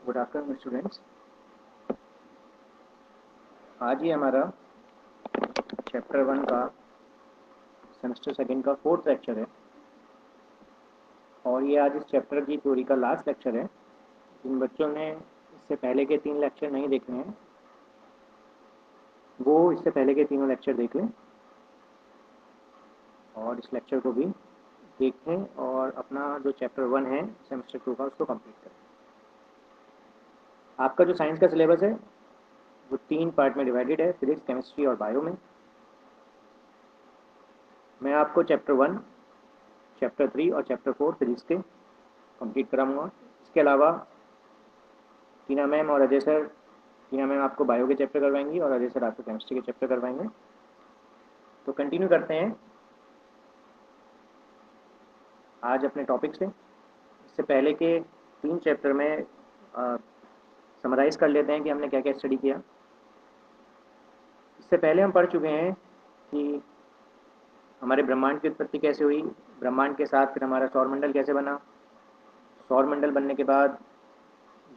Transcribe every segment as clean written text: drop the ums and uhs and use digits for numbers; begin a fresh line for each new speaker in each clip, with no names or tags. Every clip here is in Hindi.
Good afternoon students. आज ही हमारा चैप्टर 1 का सेमेस्टर सेकंड का 4th लेक्चर है और ये आज इस चैप्टर की थ्योरी का लास्ट लेक्चर है। जिन बच्चों ने इससे पहले के 3 लेक्चर नहीं देखे हैं वो इससे पहले के तीनों लेक्चर देख लें और इस लेक्चर को भी देखें और अपना जो चैप्टर 1 है सेमेस्टर 2 का उसको कंप्लीट करें। आपका जो साइंस का सिलेबस है वो 3 पार्ट में डिवाइडेड है, फिजिक्स, केमिस्ट्री और बायो में। मैं आपको चैप्टर 1, चैप्टर 3 और चैप्टर 4 फिजिक्स के कंप्लीट कराऊंगा। इसके अलावा टीना मैम और अजय सर, टीना मैम आपको बायो के चैप्टर करवाएंगी और अजय सर आपको केमिस्ट्री के चैप्टर करवाएंगे। तो कंटिन्यू करते हैं आज अपने टॉपिक से। इससे पहले के 3 चैप्टर में समराइज़ कर लेते हैं कि हमने क्या क्या स्टडी किया। इससे पहले हम पढ़ चुके हैं कि हमारे ब्रह्मांड की उत्पत्ति कैसे हुई, ब्रह्मांड के साथ फिर हमारा सौरमंडल कैसे बना, सौरमंडल बनने के बाद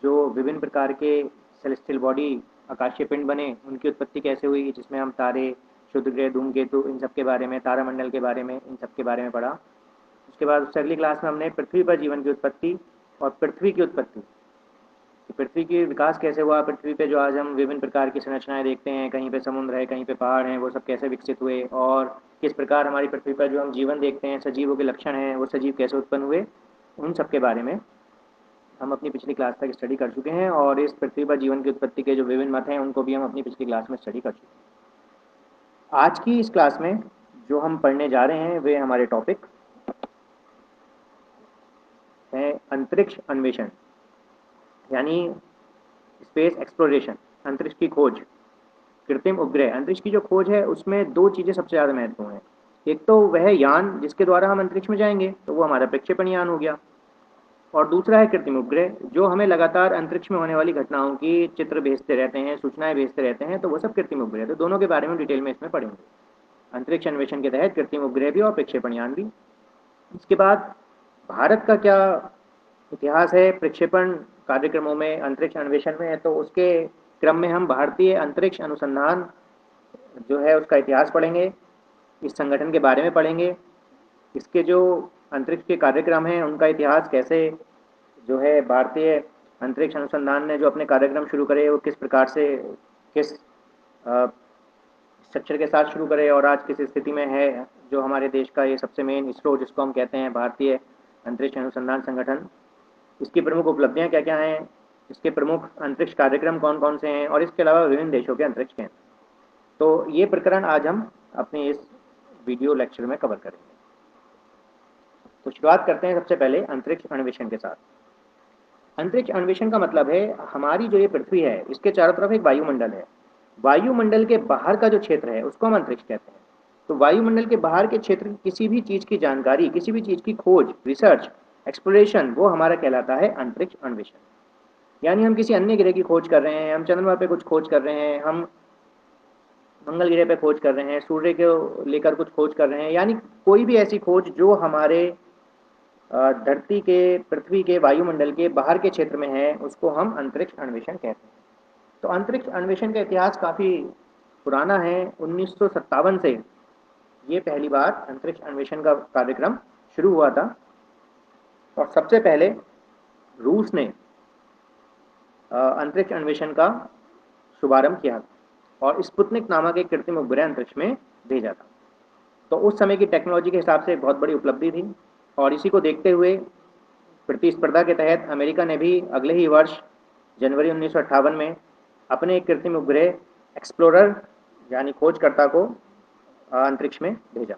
जो विभिन्न प्रकार के सेलेस्टियल बॉडी आकाशीय पिंड बने उनकी उत्पत्ति कैसे हुई, जिसमें हम तारे, क्षुद्र ग्रह, धूमकेतु, इन सब के बारे में, तारामंडल के बारे में, इन सब के बारे में पढ़ा। उसके बाद उससे अगली क्लास में हमने पृथ्वी पर जीवन की उत्पत्ति और पृथ्वी की उत्पत्ति, पृथ्वी की विकास कैसे हुआ, पृथ्वी पे जो आज हम विभिन्न प्रकार की संरचनाएं देखते हैं, कहीं पे समुद्र है, कहीं पे पहाड़ हैं, वो सब कैसे विकसित हुए और किस प्रकार हमारी पृथ्वी पर जो हम जीवन देखते हैं, सजीवों के लक्षण हैं, वो सजीव कैसे उत्पन्न हुए, उन सब के बारे में हम अपनी पिछली क्लास तक स्टडी कर चुके हैं। और इस पृथ्वी पर जीवन की उत्पत्ति के जो विभिन्न मत हैं उनको भी हम अपनी पिछली क्लास में स्टडी कर चुके हैं। आज की इस क्लास में जो हम पढ़ने जा रहे हैं वे हमारे टॉपिक हैं अंतरिक्ष अन्वेषण, यानी स्पेस एक्सप्लोरेशन, अंतरिक्ष की खोज, कृत्रिम उपग्रह। अंतरिक्ष की जो खोज है उसमें 2 चीज़ें सबसे ज़्यादा महत्वपूर्ण हैं। एक तो वह यान जिसके द्वारा हम अंतरिक्ष में जाएंगे, तो वो हमारा प्रक्षेपण यान हो गया, और दूसरा है कृत्रिम उपग्रह जो हमें लगातार अंतरिक्ष में होने वाली घटनाओं की चित्र भेजते रहते हैं, सूचनाएं भेजते रहते हैं, तो वो सब कृत्रिम उपग्रह। तो दोनों के बारे में डिटेल में इसमें पढ़ेंगे, अंतरिक्ष अन्वेषण के तहत कृत्रिम उपग्रह भी और प्रक्षेपण यान भी। इसके बाद भारत का क्या इतिहास है प्रक्षेपण कार्यक्रमों में, अंतरिक्ष अन्वेषण में, तो उसके क्रम में हम भारतीय अंतरिक्ष अनुसंधान जो है उसका इतिहास पढ़ेंगे, इस संगठन के बारे में पढ़ेंगे, इसके जो अंतरिक्ष के कार्यक्रम हैं उनका इतिहास, कैसे जो है भारतीय अंतरिक्ष अनुसंधान ने जो अपने कार्यक्रम शुरू करे वो किस प्रकार से, किस स्ट्रक्चर के साथ शुरू करे और आज किस स्थिति में है। जो हमारे देश का ये सबसे मेन इसरो जिसको हम कहते हैं भारतीय अंतरिक्ष अनुसंधान संगठन, इसकी प्रमुख उपलब्धियां क्या क्या हैं, इसके प्रमुख अंतरिक्ष कार्यक्रम कौन कौन से हैं और इसके अलावा विभिन्न देशों के अंतरिक्ष केंद्र। तो ये प्रकरण आज हम अपने इस वीडियो लेक्चर में कवर करेंगे। तो शुरुआत करते हैं सबसे पहले अंतरिक्ष अन्वेषण के साथ। अंतरिक्ष अन्वेषण का मतलब है हमारी जो ये पृथ्वी है इसके चारों तरफ एक वायुमंडल है, वायुमंडल के बाहर का जो क्षेत्र है उसको हम अंतरिक्ष कहते हैं। तो वायुमंडल के बाहर के क्षेत्र की किसी भी चीज़ की जानकारी, किसी भी चीज़ की खोज, रिसर्च, एक्सप्लोरेशन, वो हमारा कहलाता है अंतरिक्ष अन्वेषण। यानी हम किसी अन्य ग्रह की खोज कर रहे हैं, हम चंद्रमा पे कुछ खोज कर रहे हैं, हम मंगल ग्रह पे खोज कर रहे हैं, सूर्य को लेकर कुछ खोज कर रहे हैं, यानी कोई भी ऐसी खोज जो हमारे धरती के, पृथ्वी के वायुमंडल के बाहर के क्षेत्र में है उसको हम अंतरिक्ष अन्वेषण कहते हैं। तो अंतरिक्ष अन्वेषण का इतिहास काफ़ी पुराना है। 1957 से ये पहली बार अंतरिक्ष अन्वेषण का कार्यक्रम शुरू हुआ था और सबसे पहले रूस ने अंतरिक्ष अन्वेषण का शुभारंभ किया और स्पुतनिक नामक एक कृत्रिम उपग्रह अंतरिक्ष में भेजा था। तो उस समय की टेक्नोलॉजी के हिसाब से एक बहुत बड़ी उपलब्धि थी और इसी को देखते हुए प्रतिस्पर्धा के तहत अमेरिका ने भी अगले ही वर्ष जनवरी 1958 में अपने एक कृत्रिम उपग्रह एक्सप्लोरर यानी खोजकर्ता को अंतरिक्ष में भेजा।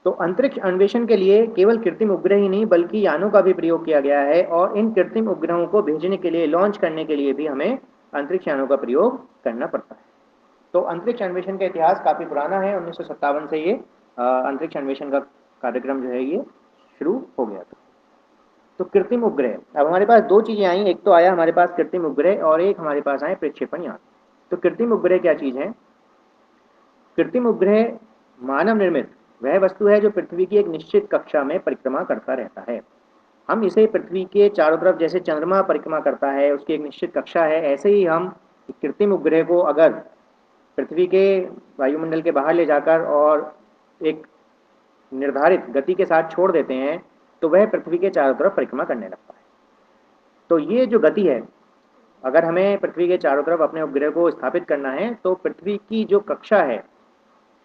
तो अंतरिक्ष अन्वेषण के लिए केवल कृत्रिम उपग्रह ही नहीं बल्कि यानों का भी प्रयोग किया गया है और इन कृत्रिम उपग्रहों को भेजने के लिए, लॉन्च करने के लिए भी हमें अंतरिक्ष यानों का प्रयोग करना पड़ता है। तो अंतरिक्ष अन्वेषण का इतिहास काफ़ी पुराना है। 1957 से ये अंतरिक्ष अन्वेषण का कार्यक्रम जो है ये शुरू हो गया था। तो कृत्रिम उपग्रह, अब हमारे पास 2 चीज़ें आई, एक तो आया हमारे पास कृत्रिम उपग्रह और एक हमारे पास आए प्रक्षेपण यान। तो कृत्रिम उपग्रह क्या चीज़ है? कृत्रिम उपग्रह मानव निर्मित वह वस्तु है जो पृथ्वी की एक निश्चित कक्षा में परिक्रमा करता रहता है। हम इसे पृथ्वी के चारों तरफ जैसे चंद्रमा परिक्रमा करता है, उसकी एक निश्चित कक्षा है, ऐसे ही हम एक कृत्रिम उपग्रह को अगर पृथ्वी के वायुमंडल के बाहर ले जाकर और एक निर्धारित गति के साथ छोड़ देते हैं तो वह पृथ्वी के चारों तरफ परिक्रमा करने लगता है। तो ये जो गति है, अगर हमें पृथ्वी के चारों तरफ अपने उपग्रह को स्थापित करना है तो पृथ्वी की जो कक्षा है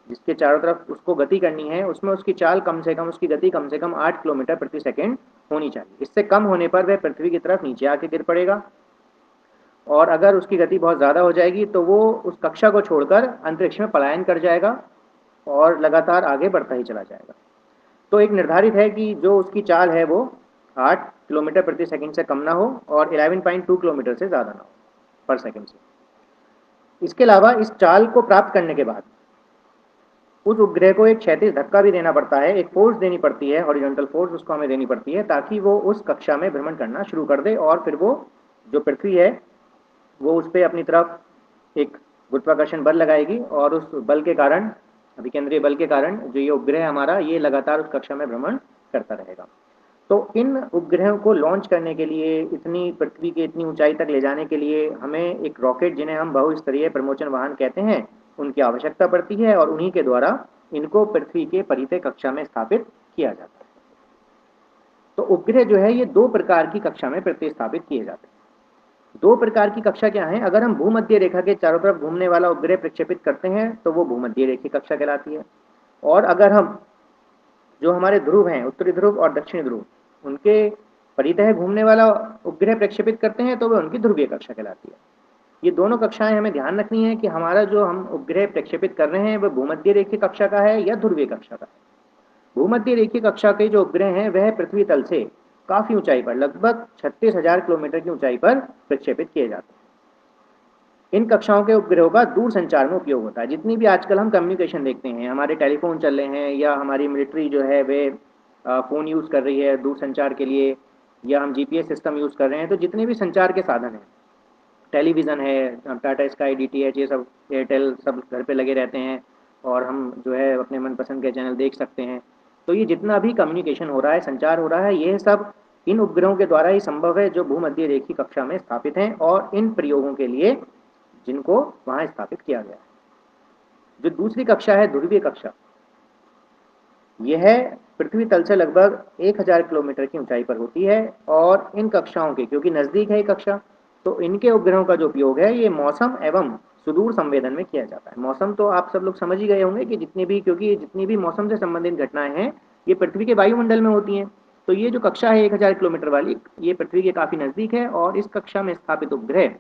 जिसके चारों तरफ उसको गति करनी है, उसमें उसकी चाल कम से कम, उसकी गति कम से कम 8 किलोमीटर प्रति सेकंड होनी चाहिए। इससे कम होने पर वह पृथ्वी की तरफ नीचे आके गिर पड़ेगा और अगर उसकी गति बहुत ज़्यादा हो जाएगी तो वो उस कक्षा को छोड़कर अंतरिक्ष में पलायन कर जाएगा और लगातार आगे बढ़ता ही चला जाएगा। तो एक निर्धारित है कि जो उसकी चाल है वो 8 किलोमीटर प्रति सेकंड से कम ना हो और 11.2 किलोमीटर से ज़्यादा ना हो पर सेकंड से। इसके अलावा इस चाल को प्राप्त करने के बाद उस उपग्रह को एक क्षैतिज धक्का भी देना पड़ता है, एक फोर्स देनी पड़ती है, हॉरिजॉन्टल फोर्स उसको हमें देनी पड़ती है ताकि वो उस कक्षा में भ्रमण करना शुरू कर दे और फिर वो जो पृथ्वी है वो उस पर अपनी तरफ एक गुरुत्वाकर्षण बल लगाएगी और उस बल के कारण, अभिकेंद्रीय बल के कारण, जो ये उपग्रह हमारा ये लगातार उस कक्षा में भ्रमण करता रहेगा। तो इन उपग्रहों को लॉन्च करने के लिए, इतनी पृथ्वी के इतनी ऊंचाई तक ले जाने के लिए हमें एक रॉकेट, जिन्हें हम बहुस्तरीय प्रमोचन वाहन कहते हैं, उनकी आवश्यकता पड़ती है और उन्हीं के द्वारा इनको पृथ्वी के परितः कक्षा में स्थापित किया जाता है। तो उपग्रह जो है ये दो प्रकार की कक्षा में प्रतिस्थापित किए जाते हैं। दो प्रकार की कक्षा क्या है? अगर हम भूमध्य रेखा के चारों तरफ घूमने वाला उपग्रह प्रक्षेपित करते हैं तो वो भूमध्य रेखी कक्षा कहलाती है, और अगर हम जो हमारे ध्रुव हैं, उत्तरी ध्रुव और दक्षिणी ध्रुव, उनके परितः घूमने वाला उपग्रह प्रक्षेपित करते हैं तो वह उनकी ध्रुवीय कक्षा कहलाती है। ये दोनों कक्षाएं हमें ध्यान रखनी है कि हमारा जो हम उपग्रह प्रक्षेपित कर रहे हैं वह भूमध्य रेखीय कक्षा का है या ध्रुवीय कक्षा का है। भूमध्य रेखीय कक्षा के जो उपग्रह हैं वह पृथ्वी तल से काफी ऊंचाई पर, लगभग 36,000 किलोमीटर की ऊंचाई पर प्रक्षेपित किए जाते हैं। इन कक्षाओं के उपग्रहों का दूर संचार में उपयोग होता है। जितनी भी आजकल हम कम्युनिकेशन देखते हैं, हमारे टेलीफोन चल रहे हैं या हमारी मिलिट्री जो है वे फ़ोन यूज़ कर रही है दूर संचार के लिए, या हम जीपीएस सिस्टम यूज़ कर रहे हैं, तो जितने भी संचार के साधन हैं, टेलीविज़न है, टाटा स्काई, डीटीएच, ये सब, एयरटेल, सब घर पे लगे रहते हैं और हम जो है अपने मनपसंद के चैनल देख सकते हैं। तो ये जितना भी कम्युनिकेशन हो रहा है, संचार हो रहा है, ये सब इन उपग्रहों के द्वारा ही संभव है जो भूमध्य रेखीय कक्षा में स्थापित हैं और इन प्रयोगों के लिए जिनको वहां स्थापित किया गया है। जो दूसरी कक्षा है, ध्रुवीय कक्षा, यह पृथ्वी तल से लगभग 1000 किलोमीटर की ऊंचाई पर होती है और इन कक्षाओं के, क्योंकि नजदीक है ये कक्षा, तो इनके उपग्रहों का जो उपयोग है ये मौसम एवं सुदूर संवेदन में किया जाता है। मौसम तो आप सब लोग समझ ही गए होंगे कि क्योंकि जितनी भी मौसम से संबंधित घटनाएं हैं ये पृथ्वी के वायुमंडल में होती हैं। तो ये जो कक्षा है 1000 किलोमीटर वाली, ये पृथ्वी के काफी नजदीक है और इस कक्षा में स्थापित उपग्रह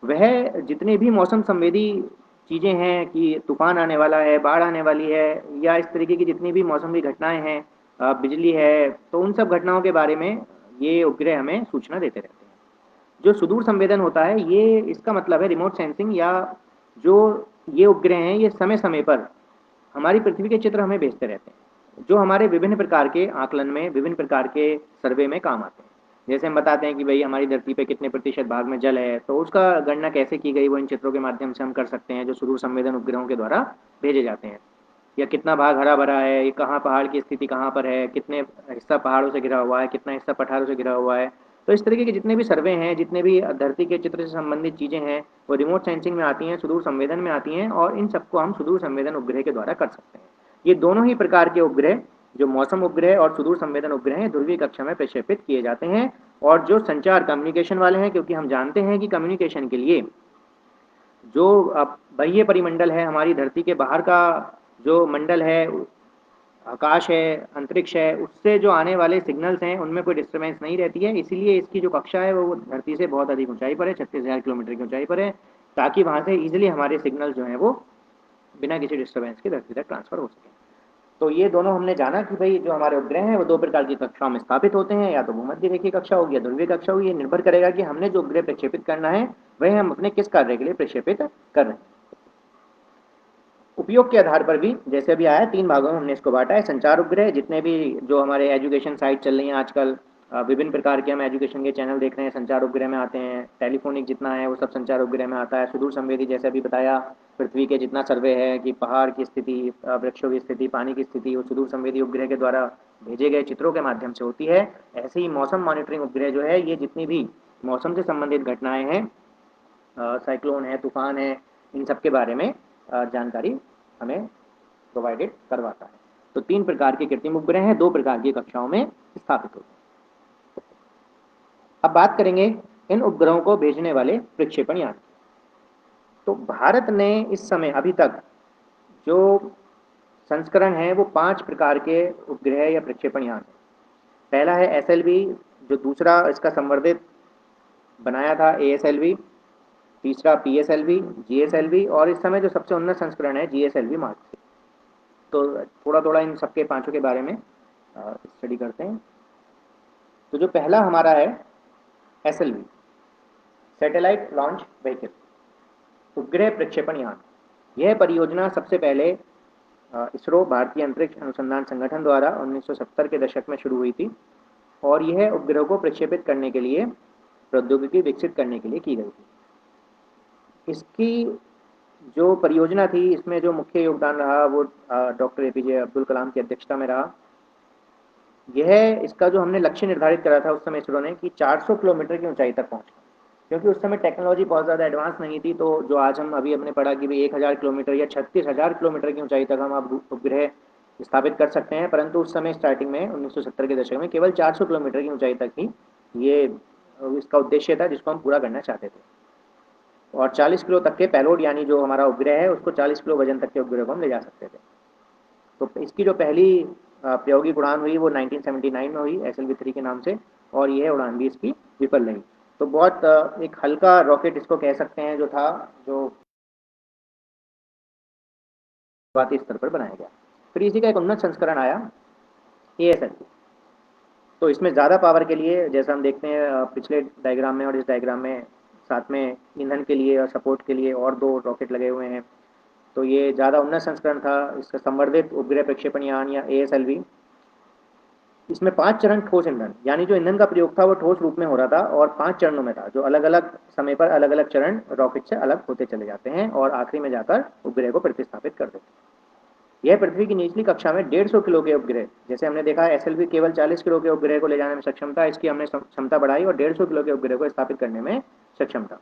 वह जितने भी मौसम संवेदी चीज़ें हैं कि तूफान आने वाला है, बाढ़ आने वाली है, या इस तरीके की जितनी भी मौसमी घटनाएं हैं, बिजली है, तो उन सब घटनाओं के बारे में ये उपग्रह हमें सूचना देते रहते हैं। जो सुदूर संवेदन होता है, ये इसका मतलब है रिमोट सेंसिंग, या जो ये उपग्रह हैं ये समय समय पर हमारी पृथ्वी के चित्र हमें भेजते रहते हैं जो हमारे विभिन्न प्रकार के आकलन में, विभिन्न प्रकार के सर्वे में काम आते हैं। जैसे हम बताते हैं कि भाई हमारी धरती पे कितने प्रतिशत भाग में जल है, तो उसका गणना कैसे की गई वो इन चित्रों के माध्यम से हम कर सकते हैं जो सुदूर संवेदन उपग्रहों के द्वारा भेजे जाते हैं। या कितना भाग हरा भरा है, ये कहाँ पहाड़ की स्थिति कहाँ पर है, कितने हिस्सा पहाड़ों से घिरा हुआ है, कितना हिस्सा पठारों से घिरा हुआ है। तो इस तरीके के जितने भी सर्वे हैं, जितने भी धरती के चित्र से संबंधित चीज़ें हैं, वो रिमोट सेंसिंग में आती हैं, सुदूर संवेदन में आती हैं, और इन सबको हम सुदूर संवेदन उपग्रह के द्वारा कर सकते हैं। ये दोनों ही प्रकार के उपग्रह, जो मौसम उपग्रह और सुदूर संवेदन उपग्रह हैं, ध्रुवीय कक्षा में प्रक्षेपित किए जाते हैं। और जो संचार, कम्युनिकेशन वाले हैं, क्योंकि हम जानते हैं कि कम्युनिकेशन के लिए जो बाह्य परिमंडल है, हमारी धरती के बाहर का जो मंडल है, आकाश है, अंतरिक्ष है, उससे जो आने वाले सिग्नल्स हैं उनमें कोई डिस्टर्बेंस नहीं रहती है। इसीलिए इसकी जो कक्षा है वो धरती से बहुत अधिक ऊंचाई पर है, 36,000 किलोमीटर की ऊंचाई पर है, ताकि वहाँ से ईजिली हमारे सिग्नल जो हैं वो बिना किसी डिस्टर्बेंस के धरती तक ट्रांसफर हो सकें। तो ये दोनों हमने जाना कि भाई जो हमारे उपग्रह हैं वो दो प्रकार की कक्षाओं में स्थापित होते हैं, या तो भूमध्य रेखीय कक्षा होगी या ध्रुवीय कक्षा होगी। ये निर्भर करेगा कि हमने जो उपग्रह प्रक्षेपित करना है वह हम अपने किस कार्य के लिए प्रक्षेपित कर रहे हैं। उपयोग के आधार पर भी जैसे अभी आया, तीन भागों में हमने इसको बांटा है। संचार उपग्रह, जितने भी जो हमारे एजुकेशन साइट चल रही हैं आजकल, विभिन्न प्रकार के हम एजुकेशन के चैनल देख रहे हैं, संचार उपग्रह में आते हैं। टेलीफोनिक जितना है वो सब संचार उपग्रह में आता है। सुदूर संवेदी जैसे अभी बताया, पृथ्वी के जितना सर्वे है कि पहाड़ की स्थिति, वृक्षों की स्थिति, पानी की स्थिति, वो सुदूर संवेदी उपग्रह के द्वारा भेजे गए चित्रों के माध्यम से होती है। ऐसे ही मौसम मॉनिटरिंग उपग्रह जो है, ये जितनी भी मौसम से संबंधित घटनाएं हैं, साइक्लोन है, तूफान है, इन सब के बारे में जानकारी हमें प्रोवाइडेड करवाता है। तो 3 प्रकार के कृत्रिम उपग्रह हैं, 2 प्रकार की कक्षाओं में स्थापित होते हैं। अब बात करेंगे इन उपग्रहों को भेजने वाले प्रक्षेपण यान। तो भारत ने इस समय अभी तक जो संस्करण है वो 5 प्रकार के उपग्रह या प्रक्षेपण यान है। पहला है एसएलवी, जो दूसरा इसका संवर्धित बनाया था एएसएलवी, तीसरा पीएसएलवी, जीएसएलवी, और इस समय जो सबसे उन्नत संस्करण है जीएसएलवी मार्क 3। तो थोड़ा थोड़ा इन सबके पांचों के बारे में स्टडी करते हैं। तो जो पहला हमारा है एसएलवी, सैटेलाइट लॉन्च व्हीकल, उपग्रह प्रक्षेपण यान। यह परियोजना सबसे पहले इसरो, भारतीय अंतरिक्ष अनुसंधान संगठन द्वारा 1970 के दशक में शुरू हुई थी, और यह उपग्रह को प्रक्षेपित करने के लिए प्रौद्योगिकी विकसित करने के लिए की गई थी। इसकी जो परियोजना थी, इसमें जो मुख्य योगदान रहा वो डॉक्टर एपीजे अब्दुल कलाम की अध्यक्षता में रहा। यह इसका जो हमने लक्ष्य निर्धारित करा था उस समय इसरो ने कि 400 किलोमीटर की ऊंचाई तक पहुंचना, क्योंकि उस समय टेक्नोलॉजी बहुत ज़्यादा एडवांस नहीं थी। तो जो आज हम अभी हमने पढ़ा कि भाई 1000 किलोमीटर या 36,000 किलोमीटर की ऊंचाई तक हम अब उपग्रह स्थापित कर सकते हैं, परंतु उस समय स्टार्टिंग में 1970 के दशक में केवल 400 किलोमीटर की ऊंचाई तक ही ये इसका उद्देश्य था जिसको हम पूरा करना चाहते थे। और 40 किलो तक के पेलोड, यानी जो हमारा उपग्रह है उसको 40 किलो वजन तक के उपग्रह को हम ले जा सकते थे। तो इसकी जो पहली प्रायोगिक उड़ान हुई वो 1979 में हुई SLV-3 के नाम से, और यह उड़ान भी इसकी विफल रही। तो बहुत एक हल्का रॉकेट इसको कह सकते हैं जो था, जो शुरुआती स्तर पर बनाया गया। फिर इसी का एक उन्नत संस्करण आया ASLV। तो इसमें ज़्यादा पावर के लिए, जैसा हम देखते हैं पिछले डायग्राम में और इस डायग्राम में, साथ में ईंधन के लिए और सपोर्ट के लिए और 2 रॉकेट लगे हुए हैं। तो ये ज़्यादा उन्नत संस्करण था। इसका संवर्धित उपग्रह प्रक्षेपण यान या ASLV, इसमें 5 चरण ठोस ईंधन, यानी जो ईंधन का प्रयोग था वो ठोस रूप में हो रहा था और 5 चरणों में था, जो अलग अलग समय पर अलग अलग चरण रॉकेट से अलग होते चले जाते हैं और आखिरी में जाकर उपग्रह को प्रतिस्थापित कर देते हैं। यह पृथ्वी की निचली कक्षा में 150 किलो के उपग्रह, जैसे हमने देखा SLV केवल 40 किलो के उपग्रह को ले जाने में सक्षम था, इसकी हमने क्षमता बढ़ाई और 150 किलो के उपग्रह को स्थापित करने में सक्षम था।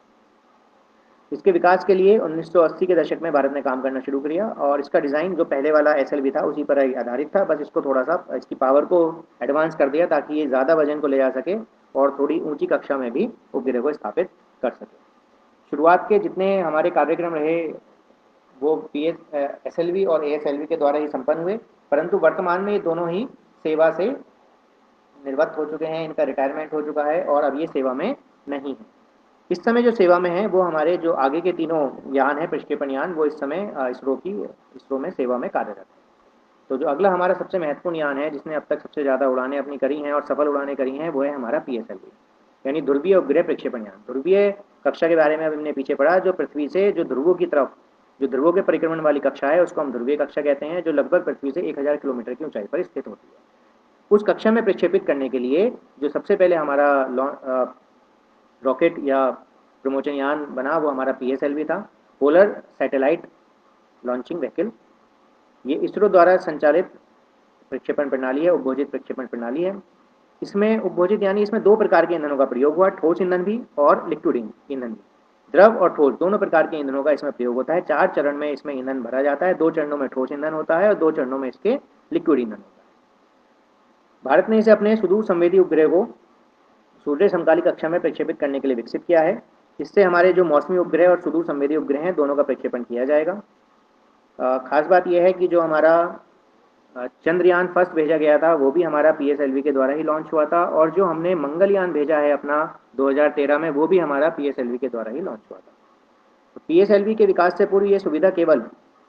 इसके विकास के लिए 1980 के दशक में भारत ने काम करना शुरू किया, और इसका डिज़ाइन जो पहले वाला SLV था उसी पर आधारित था, बस इसको थोड़ा सा इसकी पावर को एडवांस कर दिया ताकि ये ज़्यादा वजन को ले जा सके और थोड़ी ऊंची कक्षा में भी उपग्रह को स्थापित कर सके। शुरुआत के जितने हमारे कार्यक्रम रहे वो SLV और ASLV के द्वारा ही संपन्न हुए, परंतु वर्तमान में ये दोनों ही सेवा से निवृत्त हो चुके हैं, इनका रिटायरमेंट हो चुका है और अब ये सेवा में नहीं है। इस समय जो सेवा में है वो हमारे जो आगे के तीनों यान है, प्रक्षेपण यान, वो इस समय इसरो में सेवा में कार्यरत है। तो जो अगला हमारा सबसे महत्वपूर्ण यान है जिसने अब तक सबसे ज़्यादा उड़ानें अपनी करी हैं और सफल उड़ानें करी हैं, वो है हमारा PSLV, यानी ध्रुवीय उपग्रह प्रक्षेपण यान। ध्रुवीय कक्षा के बारे में अब हमने पीछे पढ़ा, जो पृथ्वी से जो ध्रुवों की तरफ, जो ध्रुवों के परिक्रमण वाली कक्षा है उसको हम ध्रुवीय कक्षा कहते हैं, जो लगभग पृथ्वी से 1000 किलोमीटर की ऊंचाई पर स्थित होती है। उस कक्षा में प्रक्षेपित करने के लिए जो सबसे पहले हमारा रॉकेट या प्रमोचन यान बना वो हमारा PSLV था, पोलर सैटेलाइट लॉन्चिंग व्हीकल। ये इसरो द्वारा संचालित प्रक्षेपण प्रणाली है, उपभोजित प्रक्षेपण प्रणाली है। इसमें उपभोजित यानी इसमें 2 प्रकार के ईंधनों का प्रयोग हुआ, ठोस ईंधन भी और लिक्विड ईंधन भी। द्रव और ठोस दोनों प्रकार के ईंधनों का इसमें प्रयोग होता है। 4 चरण में इसमें ईंधन भरा जाता है, 2 चरणों में ठोस ईंधन होता है और 2 चरणों में इसके लिक्विड ईंधन होता है। भारत ने इसे अपने सुदूर संवेदी उपग्रह को सूर्य समकाली कक्षा में प्रक्षेपित करने के लिए विकसित किया है। इससे हमारे जो मौसमी उपग्रह और सुदूर संवेदी उपग्रह हैं दोनों का प्रक्षेपण किया जाएगा। खास बात यह है कि जो हमारा चंद्रयान फर्स्ट भेजा गया था वो भी हमारा PSLV के द्वारा ही लॉन्च हुआ था, और जो हमने मंगलयान भेजा है अपना 2013 में, वो भी हमारा PSLV के द्वारा ही लॉन्च हुआ था। तो PSLV के विकास से पूर्व ये सुविधा केवल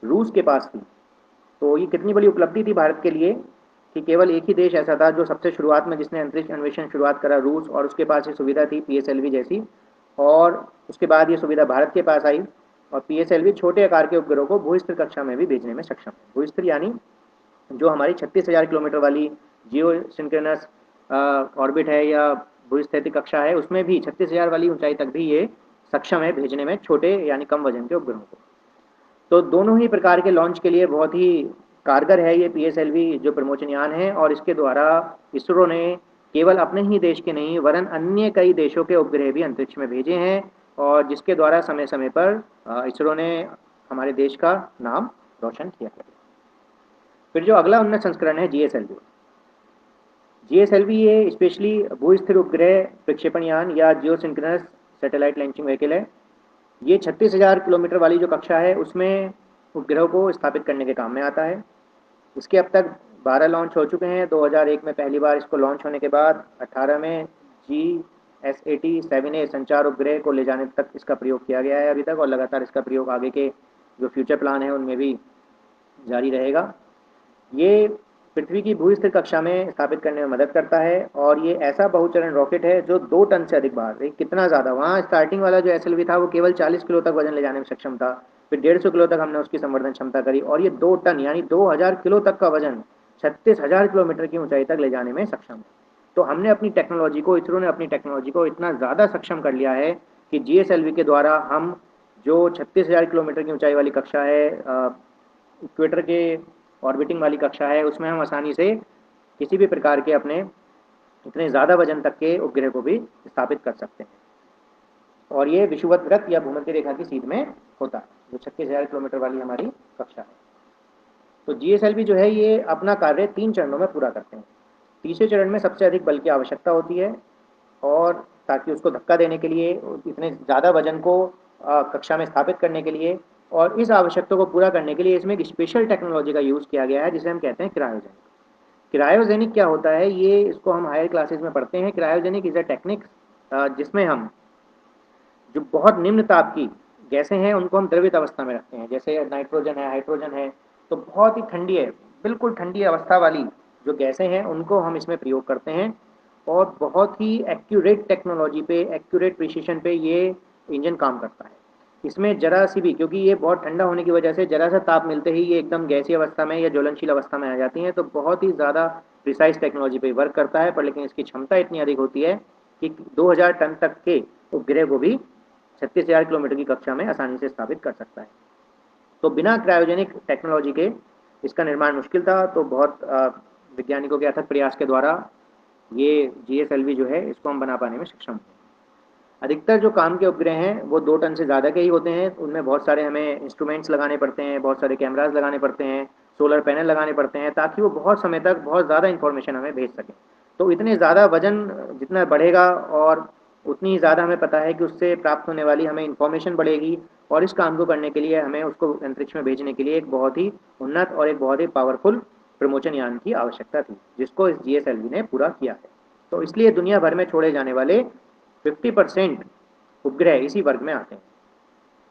रूस के पास थी। तो ये कितनी बड़ी उपलब्धि थी भारत के लिए कि केवल एक ही देश ऐसा था जो सबसे शुरुआत में जिसने अंतरिक्ष अन्वेषण शुरुआत करा, रूस, और उसके पास ये सुविधा थी PSLV जैसी, और उसके बाद ये सुविधा भारत के पास आई। और PSLV छोटे आकार के उपग्रहों को भूस्थिर कक्षा में भी भेजने में सक्षम है। भूस्थिर यानी जो हमारी 36,000 किलोमीटर वाली जियो सिंक्रोनस ऑर्बिट है या भूस्थितिक कक्षा है, उसमें भी 36,000 वाली ऊंचाई तक भी ये सक्षम है भेजने में छोटे यानी कम वजन के उपग्रहों को। तो दोनों ही प्रकार के लॉन्च के लिए बहुत ही कारगर है ये पीएसएलवी जो प्रमोचन यान है, और इसके द्वारा इसरो ने केवल अपने ही देश के नहीं वरन अन्य कई देशों के उपग्रह भी अंतरिक्ष में भेजे हैं, और जिसके द्वारा समय समय पर इसरो ने हमारे देश का नाम रोशन किया है। फिर जो अगला उन्नत संस्करण है जीएसएलवी। जीएसएलवी ये स्पेशली भू-स्थिर उपग्रह प्रक्षेपण यान या जियो सिंक्रोनस सैटेलाइट लॉन्चिंग व्हीकल है। ये 36,000 किलोमीटर वाली जो कक्षा है उसमें उपग्रह को स्थापित करने के काम में आता है। इसके अब तक 12 लॉन्च हो चुके हैं। 2001 में पहली बार इसको लॉन्च होने के बाद 18 में GSAT-7A संचार उपग्रह को ले जाने तक इसका प्रयोग किया गया है अभी तक, और लगातार इसका प्रयोग आगे के जो फ्यूचर प्लान है उनमें भी जारी रहेगा। ये पृथ्वी की भू-स्थिर कक्षा में स्थापित करने में मदद करता है, और ये ऐसा बहुचरण रॉकेट है जो 2 टन से अधिक भार, कितना ज़्यादा, वहाँ स्टार्टिंग वाला जो एसएलवी था वो केवल 40 किलो तक वजन ले जाने में सक्षम था, फिर 150 किलो तक हमने उसकी संवर्धन क्षमता करी, और ये 2 टन यानी 2000 किलो तक का वजन 36,000 किलोमीटर की ऊंचाई तक ले जाने में सक्षम है। तो हमने अपनी टेक्नोलॉजी को, इसरो ने अपनी टेक्नोलॉजी को इतना ज़्यादा सक्षम कर लिया है कि जीएसएलवी के द्वारा हम जो 36,000 किलोमीटर की ऊंचाई वाली कक्षा है, इक्वेटर के ऑर्बिटिंग वाली कक्षा है, उसमें हम आसानी से किसी भी प्रकार के अपने इतने ज़्यादा वजन तक के उपग्रह को भी स्थापित कर सकते हैं, और ये विषुवत वृत्त या भूमध्य रेखा की सीध में होता है जो 36,000 किलोमीटर वाली हमारी कक्षा है। तो जीएसएलवी जो है ये अपना कार्य 3 चरणों में पूरा करते हैं। तीसरे चरण में सबसे अधिक बल की आवश्यकता होती है, और ताकि उसको धक्का देने के लिए, इतने ज़्यादा वजन को कक्षा में स्थापित करने के लिए, और इस आवश्यकता को पूरा करने के लिए इसमें एक स्पेशल टेक्नोलॉजी का यूज़ किया गया है जिसे हम कहते हैं क्रायोजेनिक। क्रायोजेनिक क्या होता है, ये इसको हम हायर क्लासेस में पढ़ते हैं। क्रायोजेनिक इज़ अ टेक्निक जिसमें हम जो बहुत निम्न ताप की गैसें हैं उनको हम द्रवित अवस्था में रखते हैं, जैसे नाइट्रोजन है, हाइड्रोजन है, तो बहुत ही ठंडी है, बिल्कुल ठंडी अवस्था वाली जो गैसें हैं उनको हम इसमें प्रयोग करते हैं, और बहुत ही एक्यूरेट टेक्नोलॉजी पे, एक्यूरेट प्रिसिशन पे ये इंजन काम करता है। इसमें जरा सी भी, क्योंकि ये बहुत ठंडा होने की वजह से जरा सा ताप मिलते ही ये एकदम गैसीय अवस्था में या ज्वलनशील अवस्था में आ जाती हैं, तो बहुत ही ज़्यादा प्रिसाइज टेक्नोलॉजी पे वर्क करता है, पर लेकिन इसकी क्षमता इतनी अधिक होती है कि 2000 टन तक के उपग्रह को भी 36,000 किलोमीटर की कक्षा में आसानी से स्थापित कर सकता है। तो बिना क्रायोजेनिक टेक्नोलॉजी के इसका निर्माण मुश्किल था, तो बहुत वैज्ञानिकों के अथक प्रयास के द्वारा ये जीएसएलवी जो है इसको हम बना पाने में सक्षम हुए। अधिकतर जो काम के उपग्रह हैं वो 2 टन से ज़्यादा के ही होते हैं, उनमें बहुत सारे हमें इंस्ट्रूमेंट्स लगाने पड़ते हैं, बहुत सारे कैमराज लगाने पड़ते हैं, सोलर पैनल लगाने पड़ते हैं, ताकि वो बहुत समय तक बहुत ज़्यादा इन्फॉर्मेशन हमें भेज सकें। तो इतने ज़्यादा वजन जितना बढ़ेगा, और उतनी ही ज़्यादा हमें पता है कि उससे प्राप्त होने वाली हमें इन्फॉर्मेशन बढ़ेगी, और इस काम को करने के लिए हमें उसको अंतरिक्ष में भेजने के लिए एक बहुत ही उन्नत और एक बहुत ही पावरफुल प्रमोचन यान की आवश्यकता थी, जिसको इस जीएसएलवी ने पूरा किया है। तो इसलिए दुनिया भर में छोड़े जाने वाले 50% उपग्रह इसी वर्ग में आते हैं,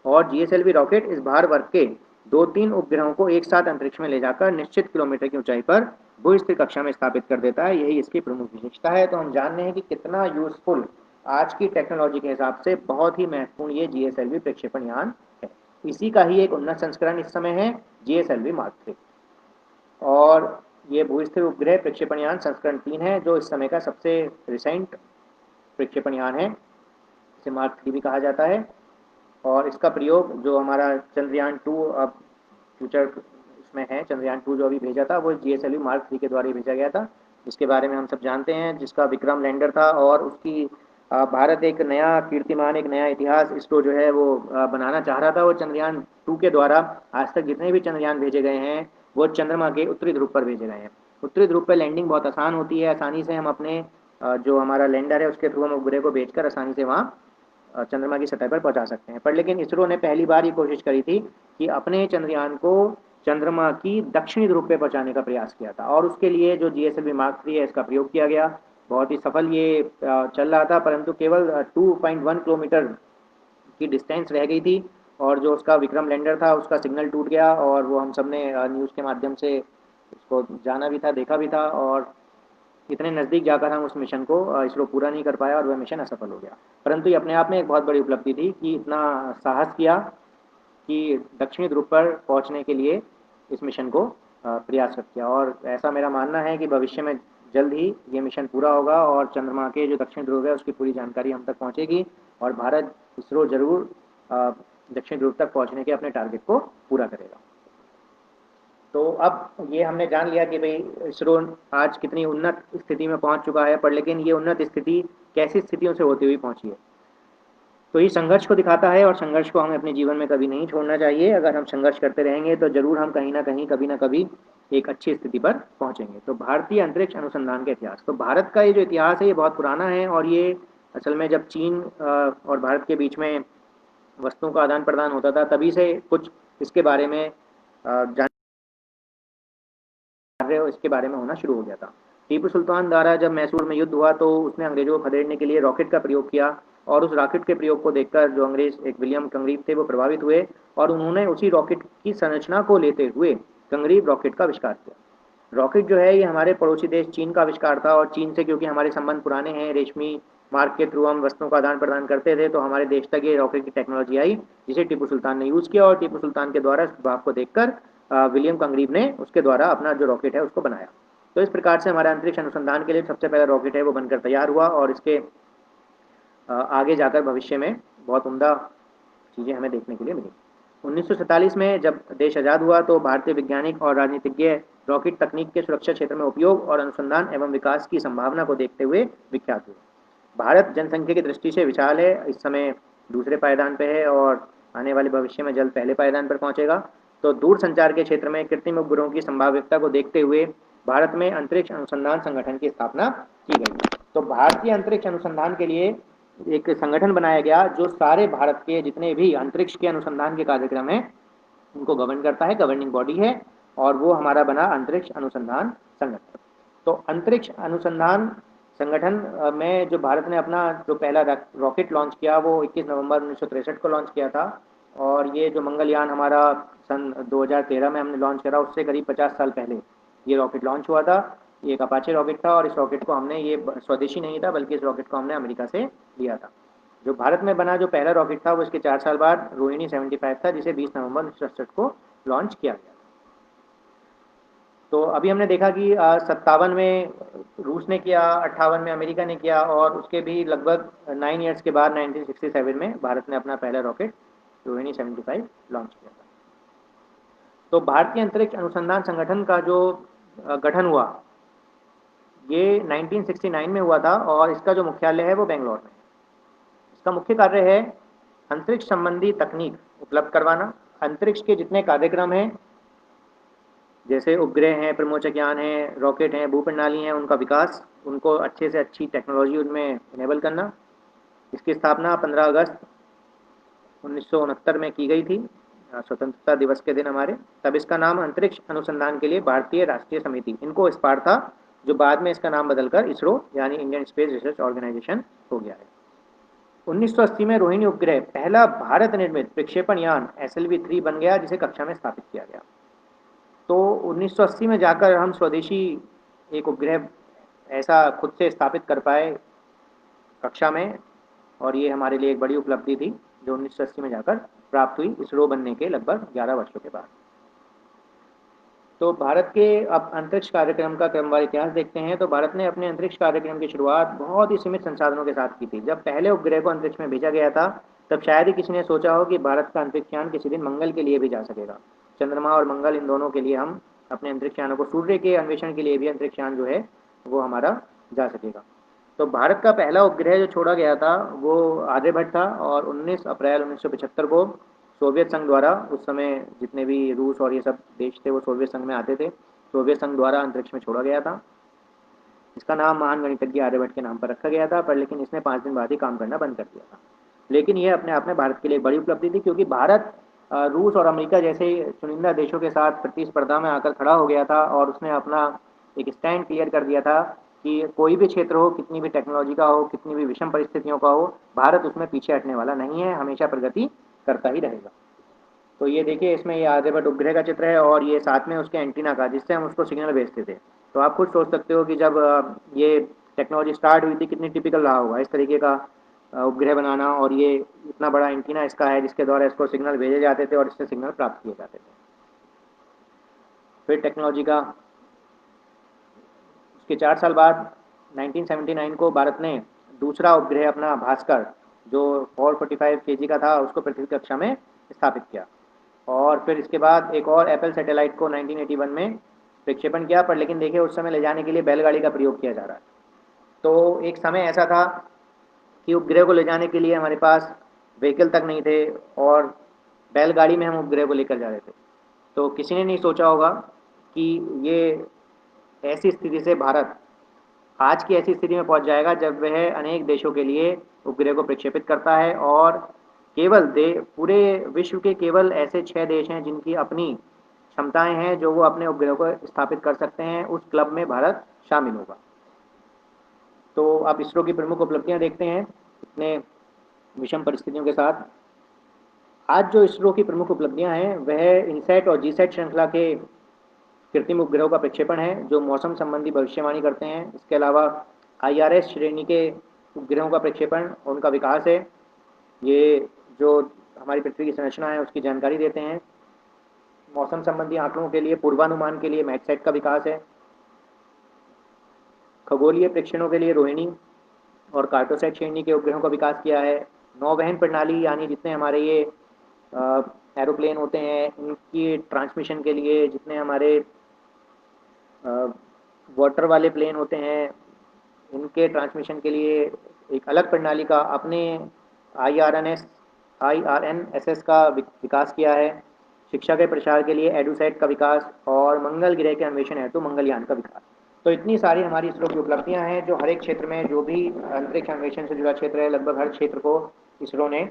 और जीएसएलवी रॉकेट इस भार वर्ग के 2-3 उपग्रहों को एक साथ अंतरिक्ष में ले जाकर निश्चित किलोमीटर की ऊंचाई पर भू-स्थिर कक्षा में स्थापित कर देता है। यही इसकी प्रमुख विशेषता है। तो हम जान रहे हैं कि कितना यूजफुल आज की टेक्नोलॉजी के हिसाब से बहुत ही महत्वपूर्ण ये जीएसएलवी प्रक्षेपण यान है। इसी का ही एक उन्नत संस्करण इस समय है जीएसएलवी मार्क 3, और ये भू-स्थिर उपग्रह प्रक्षेपण यान संस्करण 3 है जो इस समय का सबसे रिसेंट प्रक्षेपण यान है। इसे मार्क 3 भी कहा जाता है, और इसका प्रयोग जो हमारा चंद्रयान 2 अब फ्यूचर इसमें है, चंद्रयान 2 जो अभी भेजा था वो जीएसएलवी मार्क 3 के द्वारा ही भेजा गया था, जिसके बारे में हम सब जानते हैं, जिसका विक्रम लैंडर था, और उसकी भारत एक नया कीर्तिमान, एक नया इतिहास इसको जो है वो बनाना चाह रहा था। वो चंद्रयान 2 के द्वारा आज तक जितने भी चंद्रयान भेजे गए हैं वो चंद्रमा के उत्तरी ध्रुव पर भेजे गए हैं। उत्तरी ध्रुव पर लैंडिंग बहुत आसान होती है, आसानी से हम अपने जो हमारा लैंडर है उसके थ्रू हम उपग्रह को भेजकर आसानी से वहाँ चंद्रमा की सतह पर पहुंचा सकते हैं। पर लेकिन इसरो ने पहली बार ये कोशिश करी थी कि अपने चंद्रयान को चंद्रमा की दक्षिणी ध्रुव पे पहुंचाने का प्रयास किया था, और उसके लिए जो जीएसएलवी मार्क 3 है इसका प्रयोग किया गया। बहुत ही सफल ये चल रहा था, परंतु केवल 2.1 किलोमीटर की डिस्टेंस रह गई थी, और जो उसका विक्रम लैंडर था उसका सिग्नल टूट गया, और वो हम सब ने न्यूज़ के माध्यम से उसको जाना भी था, देखा भी था, और इतने नज़दीक जाकर हम उस मिशन को इसरो पूरा नहीं कर पाया और वह मिशन असफल हो गया। परंतु ये अपने आप में एक बहुत बड़ी उपलब्धि थी कि इतना साहस किया कि दक्षिणी ध्रुव पर पहुंचने के लिए इस मिशन को प्रयासरत किया। और ऐसा मेरा मानना है कि भविष्य में जल्द ही ये मिशन पूरा होगा और चंद्रमा के जो दक्षिण ध्रुव है उसकी पूरी जानकारी हम तक पहुंचेगी और भारत इसरो जरूर दक्षिण ध्रुव तक पहुंचने के अपने टारगेट को पूरा करेगा। तो अब ये हमने जान लिया कि भाई इसरो आज कितनी उन्नत स्थिति में पहुंच चुका है, पर लेकिन ये उन्नत स्थिति कैसी स्थितियों से होती हुई पहुंची है। तो ये संघर्ष को दिखाता है और संघर्ष को हमें अपने जीवन में कभी नहीं छोड़ना चाहिए। अगर हम संघर्ष करते रहेंगे तो जरूर हम कहीं ना कहीं कभी ना कभी एक अच्छी स्थिति पर पहुंचेंगे। तो भारतीय अंतरिक्ष अनुसंधान का इतिहास, तो भारत का ये जो इतिहास है ये बहुत पुराना है और ये असल में जब चीन और भारत के बीच में वस्तुओं का आदान प्रदान होता था तभी से कुछ इसके बारे में इसके बारे में होना शुरू हो गया था। टीपू सुल्तान द्वारा जब मैसूर में युद्ध हुआ तो उसने अंग्रेजों को खदेड़ने के लिए रॉकेट का प्रयोग किया और उस रॉकेट के प्रयोग को देखकर जो अंग्रेज एक विलियम कंगरीव थे वो प्रभावित हुए और उन्होंने उसी रॉकेट की संरचना को लेते हुए कंगरीव रॉकेट का आविष्कार किया। रॉकेट जो है ये हमारे पड़ोसी देश चीन का आविष्कार था और चीन से क्योंकि हमारे संबंध पुराने हैं, रेशमी मार्ग के थ्रू हम वस्तुओं का आदान प्रदान करते थे, तो हमारे देश तक ये रॉकेट की टेक्नोलॉजी आई जिसे टीपू सुल्तान ने यूज़ किया और टीपू सुल्तान के द्वारा इस प्रभाव को देखकर विलियम कंगरीव ने उसके द्वारा अपना जो रॉकेट है उसको बनाया। तो इस प्रकार से हमारे अंतरिक्ष अनुसंधान के लिए सबसे पहला रॉकेट है वो बनकर तैयार हुआ और इसके आगे जाकर भविष्य में बहुत उम्दा चीज़ें हमें देखने के लिए मिली। 1947 में जब देश आज़ाद हुआ तो भारतीय वैज्ञानिक और राजनीतिज्ञ रॉकेट तकनीक के सुरक्षा क्षेत्र में उपयोग और अनुसंधान एवं विकास की संभावना को देखते हुए विख्यात हुए। भारत जनसंख्या की दृष्टि से विशाल है, इस समय दूसरे पायदान पे है और आने वाले भविष्य में जल्द पहले पायदान पर पहुंचेगा। तो दूर संचार के क्षेत्र में कृत्रिम उपग्रहों की संभाव्यता को देखते हुए भारत में अंतरिक्ष अनुसंधान संगठन की स्थापना की गई। तो भारतीय अंतरिक्ष अनुसंधान के लिए एक संगठन बनाया गया जो सारे भारत के जितने भी अंतरिक्ष के अनुसंधान के कार्यक्रम हैं उनको गवर्न करता है, गवर्निंग बॉडी है और वो हमारा बना अंतरिक्ष अनुसंधान संगठन। तो अंतरिक्ष अनुसंधान संगठन में जो भारत ने अपना जो पहला रॉकेट लॉन्च किया वो 21 नवंबर 1963 को लॉन्च किया था और ये जो मंगलयान हमारा सन 2013 में हमने लॉन्च करा उससे करीब 50 साल पहले ये रॉकेट लॉन्च हुआ था। ये एक अपाचे रॉकेट था और इस रॉकेट को हमने, ये स्वदेशी नहीं था बल्कि इस रॉकेट को हमने अमेरिका से लिया था। जो भारत में बना जो पहला रॉकेट था वो इसके 4 साल बाद रोहिणी 75 था जिसे 20 नवंबर 1967 को लॉन्च किया गया। तो अभी हमने देखा कि 57 में रूस ने किया, 58 में अमेरिका ने किया और उसके भी लगभग 9 ईयर्स के बाद 1967 में भारत ने अपना पहला रॉकेट रोहिणी 75 लॉन्च किया था। तो भारतीय अंतरिक्ष अनुसंधान संगठन का जो गठन हुआ ये 1969 में हुआ था और इसका जो मुख्यालय है वो बेंगलोर में। इसका मुख्य कार्य है अंतरिक्ष संबंधी तकनीक उपलब्ध करवाना, अंतरिक्ष के जितने कार्यक्रम हैं जैसे उपग्रह हैं, ब्रह्मोचक्यान हैं, रॉकेट हैं, भूप्रणाली हैं, उनका विकास, उनको अच्छे से अच्छी टेक्नोलॉजी उनमें इनेबल करना। इसकी स्थापना 15 अगस्त 1969 में की गई थी, स्वतंत्रता दिवस के दिन हमारे। तब इसका नाम अंतरिक्ष अनुसंधान के लिए भारतीय राष्ट्रीय समिति, इनको स्पार था, जो बाद में इसका नाम बदलकर इसरो यानी इंडियन स्पेस रिसर्च ऑर्गेनाइजेशन हो गया है। 1980 में रोहिणी उपग्रह पहला भारत निर्मित प्रक्षेपण यान SLV-3 बन गया जिसे कक्षा में स्थापित किया गया। तो 1980 में जाकर हम स्वदेशी एक उपग्रह ऐसा खुद से स्थापित कर पाए कक्षा में और ये हमारे लिए एक बड़ी उपलब्धि थी जो 1980 में जाकर प्राप्त हुई इसरो बनने के लगभग 11 वर्षों के बाद। तो भारत के अब अंतरिक्ष कार्यक्रम का क्रमवार इतिहास देखते हैं तो भारत ने अपने अंतरिक्ष कार्यक्रम की शुरुआत बहुत ही सीमित संसाधनों के साथ की थी। जब पहले उपग्रह को अंतरिक्ष में भेजा गया था तब शायद ही किसी ने सोचा हो कि भारत का अंतरिक्ष यान किसी दिन मंगल के लिए भी जा सकेगा। चंद्रमा और मंगल इन दोनों के लिए हम अपने अंतरिक्ष यानों को, सूर्य के अन्वेषण के लिए भी अंतरिक्ष यान जो है वो हमारा जा सकेगा। तो भारत का पहला उपग्रह जो छोड़ा गया था वो आर्यभट्ट था और 19 अप्रैल 1975 को सोवियत संघ द्वारा, उस समय जितने भी रूस और ये सब देश थे वो सोवियत संघ में आते थे, सोवियत संघ द्वारा अंतरिक्ष में छोड़ा गया था। इसका नाम महान गणितज्ञ आर्यभट्ट के नाम पर रखा गया था, पर लेकिन इसने 5 दिन बाद ही काम करना बंद कर दिया था। लेकिन ये अपने आप में भारत के लिए एक बड़ी उपलब्धि थी क्योंकि भारत रूस और अमेरिका जैसे चुनिंदा देशों के साथ प्रतिस्पर्धा में आकर खड़ा हो गया था और उसने अपना एक स्टैंड क्लियर कर दिया था कि कोई भी क्षेत्र हो, कितनी भी टेक्नोलॉजी का हो, कितनी भी विषम परिस्थितियों का हो, भारत उसमें पीछे हटने वाला नहीं है, हमेशा प्रगति करता ही रहेगा। तो ये देखिए, इसमें ये आर्यभट्ट उपग्रह का चित्र है और ये साथ में उसके एंटीना का जिससे हम उसको सिग्नल भेजते थे। तो आप खुद सोच सकते हो कि जब ये टेक्नोलॉजी स्टार्ट हुई थी कितनी टिपिकल रहा होगा इस तरीके का उपग्रह बनाना, और ये इतना बड़ा एंटीना इसका है जिसके द्वारा इसको सिग्नल भेजे जाते थे और इससे सिग्नल प्राप्त किए जाते थे। फिर टेक्नोलॉजी का उसके 4 साल बाद 1979 को भारत ने दूसरा उपग्रह अपना भास्कर जो 445 केजी का था उसको पृथ्वी कक्षा में स्थापित किया। और फिर इसके बाद एक और एप्पल सैटेलाइट को 1981 में प्रक्षेपण किया, पर लेकिन देखिए उस समय ले जाने के लिए बैलगाड़ी का प्रयोग किया जा रहा है। तो एक समय ऐसा था कि उपग्रह को ले जाने के लिए हमारे पास व्हीकल तक नहीं थे और बैलगाड़ी में हम उपग्रह को लेकर जा रहे थे। तो किसी ने नहीं सोचा होगा कि ये ऐसी स्थिति से भारत आज की ऐसी स्थिति में पहुंच जाएगा जब वह अनेक देशों के लिए उपग्रह को प्रक्षेपित करता है और केवल पूरे विश्व के केवल ऐसे 6 देश हैं जिनकी अपनी क्षमताएं हैं जो वो अपने उपग्रह को स्थापित कर सकते हैं। उस क्लब में भारत शामिल होगा। तो आप इसरो की प्रमुख उपलब्धियां देखते हैं इतने विषम परिस्थितियों के साथ। आज जो इसरो की प्रमुख उपलब्धियां हैं वह इनसैट और जीसैट श्रृंखला के कृत्रिम उपग्रहों का प्रक्षेपण है जो मौसम संबंधी भविष्यवाणी करते हैं। इसके अलावा IRS श्रेणी के उपग्रहों का प्रक्षेपण और उनका विकास है। ये जो हमारी पृथ्वी की संरचना है उसकी जानकारी देते हैं। मौसम संबंधी आंकड़ों के लिए पूर्वानुमान के लिए मैटसैट का विकास है। खगोलीय प्रेक्षणों के लिए रोहिणी और कार्टोसैट श्रेणी के उपग्रहों का विकास किया है। नौवहन प्रणाली यानी जितने हमारे ये एरोप्लेन होते हैं इनकी ट्रांसमिशन के लिए, जितने हमारे वाटर वाले प्लेन होते हैं इनके ट्रांसमिशन के लिए एक अलग प्रणाली का अपने IRNSS का विकास किया है। शिक्षा के प्रसार के लिए एडुसैट का विकास और मंगल ग्रह के अन्वेषण हेतु मंगलयान का विकास। तो इतनी सारी हमारी इसरो की उपलब्धियां हैं जो हर एक क्षेत्र में जो भी अंतरिक्ष अन्वेषण से जुड़ा क्षेत्र है लगभग हर क्षेत्र को इसरो ने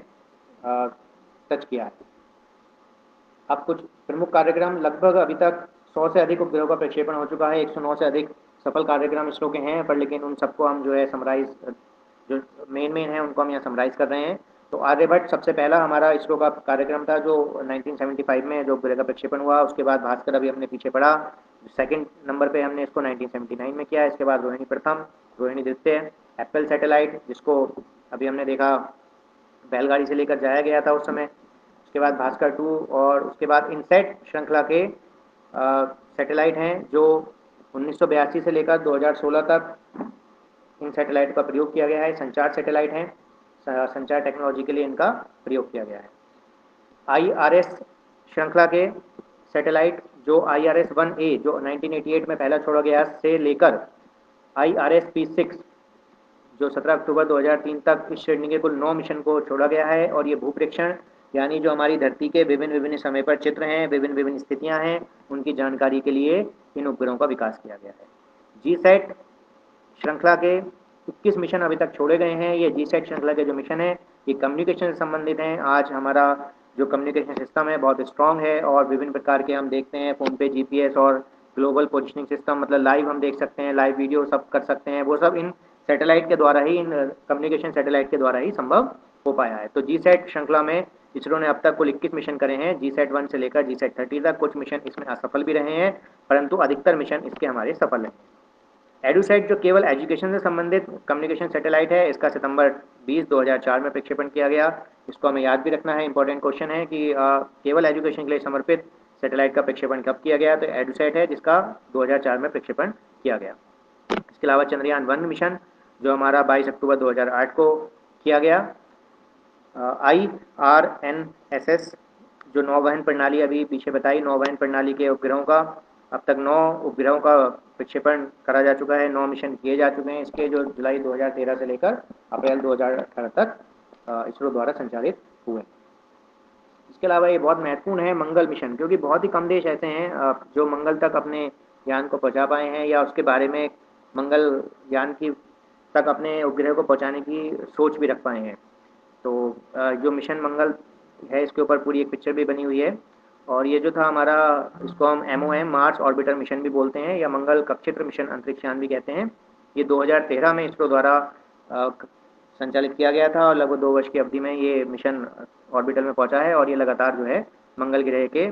टच किया है। अब कुछ प्रमुख कार्यक्रम, लगभग अभी तक 100 से अधिक उपग्रहों का प्रक्षेपण हो चुका है। 109 से अधिक सफल कार्यक्रम इसरो के हैं, पर लेकिन उन सबको हम जो है समराइज, जो मेन है उनको हम यहाँ समराइज कर रहे हैं। तो आर्यभट्ट सबसे पहला हमारा इसरो का कार्यक्रम था जो 1975 में जो उपग्रह का प्रक्षेपण हुआ। उसके बाद भास्कर अभी हमने पीछे पड़ा, सेकंड नंबर पे हमने इसको 1979 में किया। इसके बाद रोहिणी प्रथम, रोहिणी द्वितीय, एप्पल सैटेलाइट जिसको अभी हमने देखा बैलगाड़ी से लेकर जाया गया था उस समय। उसके बाद भास्कर 2 और उसके बाद इनसैट श्रृंखला के सैटेलाइट हैं जो 1982 से लेकर 2016 तक इन सैटेलाइट का प्रयोग किया गया है। संचार सैटेलाइट हैं, संचार टेक्नोलॉजी के लिए इनका प्रयोग किया गया है। IRS श्रृंखला के सैटेलाइट जो IRS-1A जो 1988 में पहला छोड़ा गया से लेकर IRS-P6 जो 17 अक्टूबर 2003 तक इस श्रेणी के कुल 9 मिशन को छोड़ा गया है। और ये भूप्रेक्षण यानी जो हमारी धरती के विभिन्न समय पर चित्र हैं, विभिन्न स्थितियां हैं, उनकी जानकारी के लिए इन उपग्रहों का विकास किया गया है। जीसैट श्रृंखला के 21 मिशन अभी तक छोड़े गए हैं। ये जीसैट श्रृंखला के जो मिशन है ये कम्युनिकेशन से संबंधित हैं। आज हमारा जो कम्युनिकेशन सिस्टम है बहुत स्ट्रांग है और विभिन्न प्रकार के हम देखते हैं फ़ोन पे GPS और ग्लोबल पोजिशनिंग सिस्टम, मतलब लाइव हम देख सकते हैं, लाइव वीडियो सब कर सकते हैं, वो सब इन सैटेलाइट के द्वारा ही, इन कम्युनिकेशन सैटेलाइट के द्वारा ही संभव हो पाया है। तो जीसैट श्रृंखला में इसरो ने अब तक कुल 21 मिशन करे हैं, GSAT-1 से लेकर GSAT-30 तक। कुछ मिशन इसमें असफल भी रहे हैं परंतु अधिकतर मिशन इसके हमारे सफल हैं। एडुसैट जो केवल एजुकेशन से संबंधित कम्युनिकेशन सैटेलाइट है, इसका सितंबर 20 2004 में प्रक्षेपण किया गया। इसको हमें याद भी रखना है, इंपॉर्टेंट क्वेश्चन है कि केवल एजुकेशन के लिए समर्पित सैटेलाइट का प्रक्षेपण कब किया गया, तो एडुसैट है जिसका 2004 में प्रक्षेपण किया गया। इसके अलावा चंद्रयान 1 मिशन जो हमारा 22 अक्टूबर 2008 को किया गया। IRNSS जो नौवहन प्रणाली अभी पीछे बताई, नौवहन प्रणाली के उपग्रहों का अब तक 9 उपग्रहों का प्रक्षेपण करा जा चुका है, 9 मिशन किए जा चुके हैं इसके, जो जुलाई 2013 से लेकर अप्रैल 2018 तक इसरो द्वारा संचालित हुए। इसके अलावा ये बहुत महत्वपूर्ण है मंगल मिशन, क्योंकि बहुत ही कम देश ऐसे हैं जो मंगल तक अपने यान को पहुंचा पाए हैं या उसके बारे में मंगल यान की तक अपने उपग्रह को पहुंचाने की सोच भी रख पाए हैं। तो जो मिशन मंगल है इसके ऊपर पूरी एक पिक्चर भी बनी हुई है। और ये जो था हमारा, इसको हम MOM मार्स ऑर्बिटर मिशन भी बोलते हैं या मंगल कक्षेत्र मिशन अंतरिक्षयान भी कहते हैं। ये 2013 में इसरो द्वारा संचालित किया गया था और लगभग 2 वर्ष की अवधि में ये मिशन ऑर्बिटल में पहुंचा है और ये लगातार जो है मंगल ग्रह के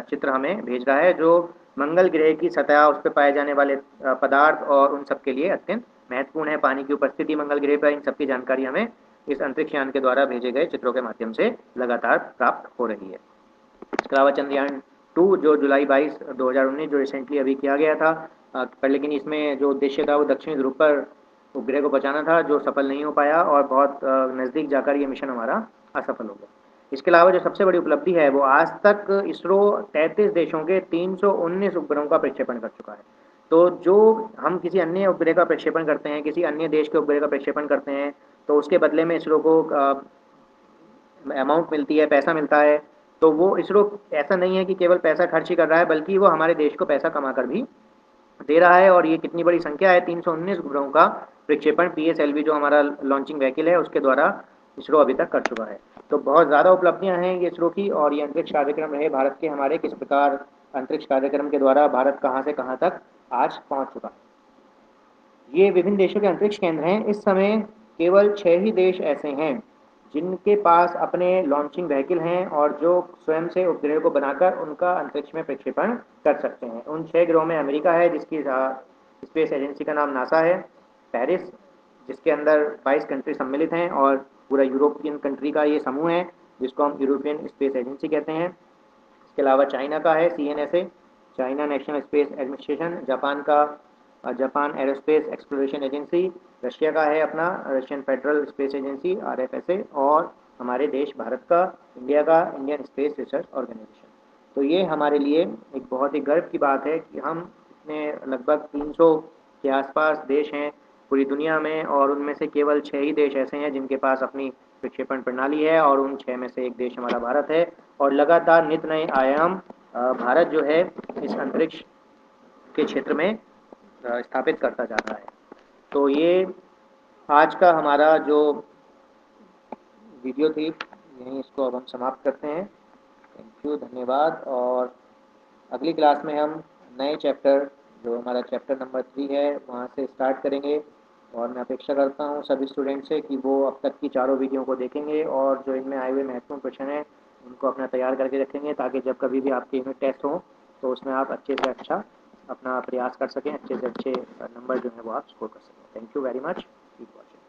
चित्र हमें भेज रहा है, जो मंगल ग्रह की सतह, उस पर पाए जाने वाले पदार्थ और उन सब के लिए अत्यंत महत्वपूर्ण है। पानी की उपस्थिति मंगल ग्रह पर, इन सब की जानकारी हमें इस अंतरिक्षयान के द्वारा भेजे गए चित्रों के माध्यम से लगातार प्राप्त हो रही है। इसके अलावा चंद्रयान 2 जो जुलाई 22 2019 जो रिसेंटली अभी किया गया था, पर लेकिन इसमें जो उद्देश्य था वो दक्षिणी ध्रुव पर उपग्रह को पहुंचाना था, जो सफल नहीं हो पाया और बहुत नज़दीक जाकर ये मिशन हमारा असफल हो गया। इसके अलावा जो सबसे बड़ी उपलब्धि है वो आज तक इसरो 33 देशों के 319 उपग्रहों का प्रक्षेपण कर चुका है। तो जो हम किसी अन्य उपग्रह का प्रक्षेपण करते हैं, किसी अन्य देश के उपग्रह का प्रक्षेपण करते हैं, तो उसके बदले में इसरो को अमाउंट मिलती है, पैसा मिलता है। तो वो इसरो ऐसा नहीं है कि केवल पैसा खर्च ही कर रहा है, बल्कि वो हमारे देश को पैसा कमा कर भी दे रहा है। और ये कितनी बड़ी संख्या है, 319 उपग्रहों का प्रक्षेपण पीएसएलवी जो हमारा लॉन्चिंग व्हीकल है उसके द्वारा इसरो अभी तक कर चुका है। तो बहुत ज़्यादा उपलब्धियां हैं ये इसरो की। और ये अंतरिक्ष कार्यक्रम रहे भारत के हमारे, किस प्रकार अंतरिक्ष कार्यक्रम के द्वारा भारत कहाँ से कहाँ तक आज पहुँच चुका है। ये विभिन्न देशों के अंतरिक्ष केंद्र हैं। इस समय केवल 6 ही देश ऐसे हैं जिनके पास अपने लॉन्चिंग व्हीकल हैं और जो स्वयं से उपग्रह को बनाकर उनका अंतरिक्ष में प्रक्षेपण कर सकते हैं। उन 6 ग्रहों में अमेरिका है, जिसकी स्पेस एजेंसी का नाम नासा है। पेरिस, जिसके अंदर 22 कंट्री सम्मिलित हैं, और पूरा यूरोपियन कंट्री का ये समूह है जिसको हम यूरोपियन स्पेस एजेंसी कहते हैं। इसके अलावा चाइना का है CNSA, China National Space Administration. Japan का Japan Aerospace Exploration Agency. Russia का है अपना Russian Federal Space Agency RFSA. और हमारे देश भारत का, इंडिया का इंडियन स्पेस रिसर्च ऑर्गेनाइजेशन। तो ये हमारे लिए एक बहुत ही गर्व की बात है कि हम इतने लगभग 300 के आसपास देश हैं पूरी दुनिया में, और उनमें से केवल 6 ही देश ऐसे हैं जिनके पास अपनी प्रक्षेपण प्रणाली है, और उन 6 में से एक देश हमारा भारत है। और लगातार नित नए आयाम भारत जो है इस अंतरिक्ष के क्षेत्र में स्थापित करता जा रहा है। तो ये आज का हमारा जो वीडियो थी, यहीं इसको अब हम समाप्त करते हैं। थैंक यू, धन्यवाद। और अगली क्लास में हम नए चैप्टर, जो हमारा चैप्टर नंबर 3 है, वहाँ से स्टार्ट करेंगे। और मैं अपेक्षा करता हूँ सभी स्टूडेंट से कि वो अब तक की चारों वीडियो को देखेंगे और जो इनमें आए हुए महत्वपूर्ण प्रश्न हैं उनको अपना तैयार करके रखेंगे, ताकि जब कभी भी आपके यूनिट टेस्ट हो तो उसमें आप अच्छे से अच्छा अपना प्रयास कर सकें, अच्छे से अच्छे नंबर जो है वो आप स्कोर कर सकें। Thank you very much. Keep watching.